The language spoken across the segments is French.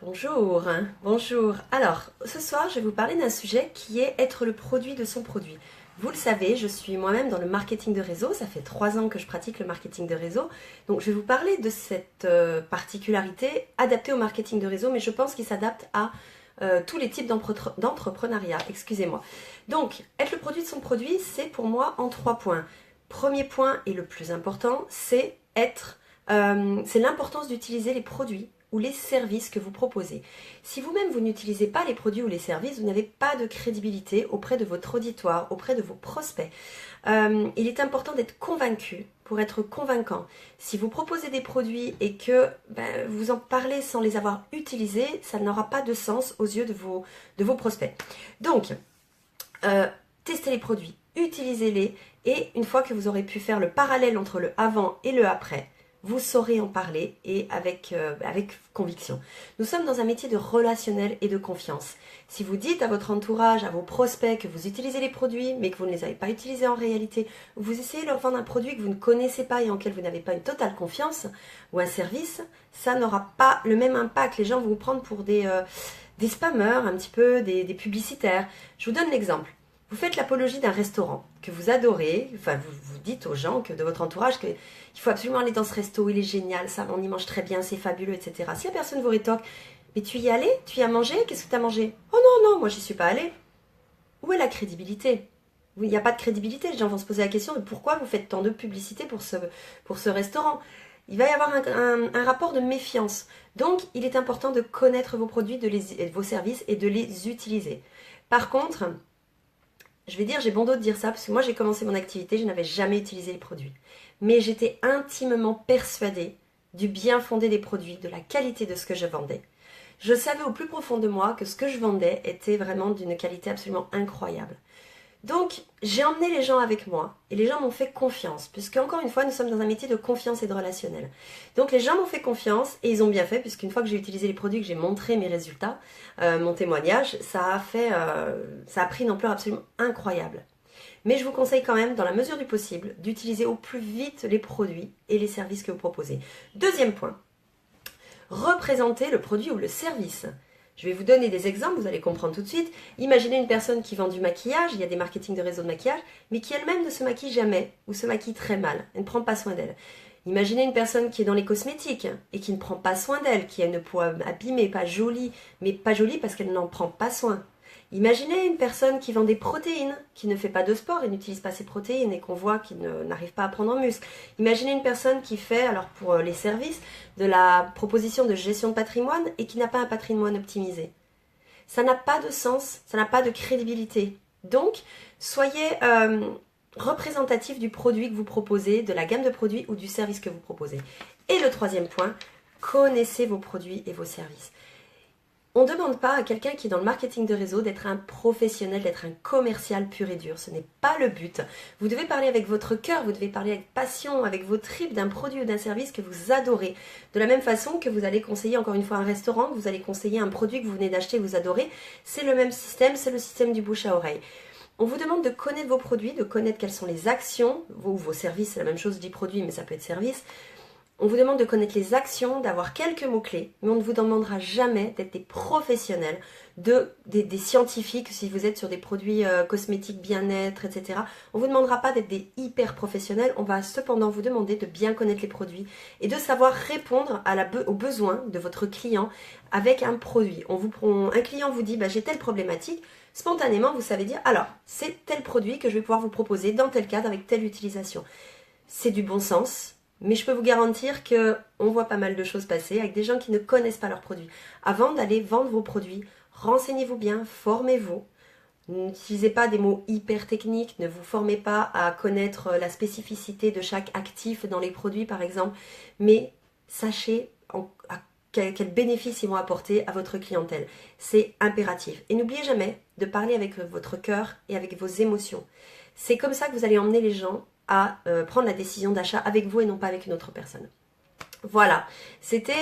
Bonjour, bonjour. Alors, ce soir, je vais vous parler d'un sujet qui est être le produit de son produit. Vous le savez, je suis moi-même dans le marketing de réseau. Ça fait 3 ans que je pratique le marketing de réseau. Donc, je vais vous parler de cette particularité adaptée au marketing de réseau, mais je pense qu'il s'adapte à tous les types d'entrepreneuriat. Excusez-moi. Donc, être le produit de son produit, c'est pour moi en 3 points. Premier point et le plus important, c'est l'importance d'utiliser les produits ou les services que vous proposez. Si vous-même vous n'utilisez pas les produits ou les services, vous n'avez pas de crédibilité auprès de votre auditoire, auprès de vos prospects. Il est important d'être convaincu pour être convaincant. Si vous proposez des produits et que vous en parlez sans les avoir utilisés, ça n'aura pas de sens aux yeux de vos prospects. Donc, testez les produits, utilisez-les et une fois que vous aurez pu faire le parallèle entre le avant et le après, vous saurez en parler et avec conviction. Nous sommes dans un métier de relationnel et de confiance. Si vous dites à votre entourage, à vos prospects que vous utilisez les produits mais que vous ne les avez pas utilisés en réalité, ou vous essayez de leur vendre un produit que vous ne connaissez pas et en lequel vous n'avez pas une totale confiance, ou un service, ça n'aura pas le même impact. Les gens vont vous prendre pour des spammers, un petit peu, des publicitaires. Je vous donne l'exemple. Vous faites l'apologie d'un restaurant que vous adorez, enfin vous dites aux gens de votre entourage qu'il faut absolument aller dans ce resto, il est génial, ça, on y mange très bien, c'est fabuleux, etc. Si la personne vous rétorque, mais tu y es allé, tu y as mangé, qu'est-ce que tu as mangé? Oh non, moi j'y suis pas allée. Où est la crédibilité? Il n'y a pas de crédibilité, les gens vont se poser la question de pourquoi vous faites tant de publicité pour ce restaurant. Il va y avoir un rapport de méfiance. Donc, il est important de connaître vos produits, vos services et de les utiliser. Par contre, je vais dire, j'ai bon dos de dire ça, parce que moi j'ai commencé mon activité, je n'avais jamais utilisé les produits. Mais j'étais intimement persuadée du bien fondé des produits, de la qualité de ce que je vendais. Je savais au plus profond de moi que ce que je vendais était vraiment d'une qualité absolument incroyable. Donc, j'ai emmené les gens avec moi et les gens m'ont fait confiance, puisque encore une fois, nous sommes dans un métier de confiance et de relationnel. Donc, les gens m'ont fait confiance et ils ont bien fait, puisqu'une fois que j'ai utilisé les produits, que j'ai montré mes résultats, mon témoignage, ça a pris une ampleur absolument incroyable. Mais je vous conseille quand même, dans la mesure du possible, d'utiliser au plus vite les produits et les services que vous proposez. Deuxième point, représenter le produit ou le service. Je vais vous donner des exemples, vous allez comprendre tout de suite. Imaginez une personne qui vend du maquillage, il y a des marketing de réseau de maquillage, mais qui elle-même ne se maquille jamais ou se maquille très mal, elle ne prend pas soin d'elle. Imaginez une personne qui est dans les cosmétiques et qui ne prend pas soin d'elle, qui a une peau abîmée, pas jolie, mais pas jolie parce qu'elle n'en prend pas soin. Imaginez une personne qui vend des protéines, qui ne fait pas de sport et n'utilise pas ses protéines et qu'on voit qu'il n'arrive pas à prendre en muscle. Imaginez une personne qui fait, alors pour les services, de la proposition de gestion de patrimoine et qui n'a pas un patrimoine optimisé. Ça n'a pas de sens, ça n'a pas de crédibilité. Donc, soyez représentatif du produit que vous proposez, de la gamme de produits ou du service que vous proposez. Et le troisième point, connaissez vos produits et vos services. On ne demande pas à quelqu'un qui est dans le marketing de réseau d'être un professionnel, d'être un commercial pur et dur. Ce n'est pas le but. Vous devez parler avec votre cœur, vous devez parler avec passion, avec vos tripes d'un produit ou d'un service que vous adorez. De la même façon que vous allez conseiller encore une fois un restaurant, que vous allez conseiller un produit que vous venez d'acheter et que vous adorez. C'est le même système, c'est le système du bouche à oreille. On vous demande de connaître vos produits, de connaître quelles sont les actions, vos services, c'est la même chose, je dis produit, mais ça peut être service. On vous demande de connaître les actions, d'avoir quelques mots-clés, mais on ne vous demandera jamais d'être des professionnels, des scientifiques, si vous êtes sur des produits cosmétiques, bien-être, etc. On ne vous demandera pas d'être des hyper professionnels, on va cependant vous demander de bien connaître les produits et de savoir répondre aux besoins de votre client avec un produit. Un client vous dit j'ai telle problématique, spontanément vous savez dire alors c'est tel produit que je vais pouvoir vous proposer dans tel cadre avec telle utilisation. C'est du bon sens. Mais je peux vous garantir qu'on voit pas mal de choses passer avec des gens qui ne connaissent pas leurs produits. Avant d'aller vendre vos produits, renseignez-vous bien, formez-vous. N'utilisez pas des mots hyper techniques, ne vous formez pas à connaître la spécificité de chaque actif dans les produits par exemple, mais sachez quels bénéfices ils vont apporter à votre clientèle. C'est impératif. Et n'oubliez jamais de parler avec votre cœur et avec vos émotions. C'est comme ça que vous allez emmener les gens à prendre la décision d'achat avec vous et non pas avec une autre personne. Voilà, c'était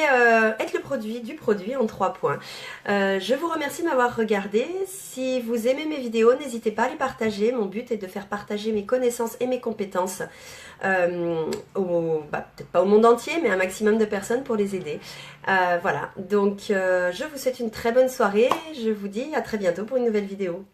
être le produit du produit en 3 points. Je vous remercie de m'avoir regardé. Si vous aimez mes vidéos, n'hésitez pas à les partager. Mon but est de faire partager mes connaissances et mes compétences peut-être pas au monde entier, mais un maximum de personnes pour les aider. Voilà, donc je vous souhaite une très bonne soirée. Je vous dis à très bientôt pour une nouvelle vidéo.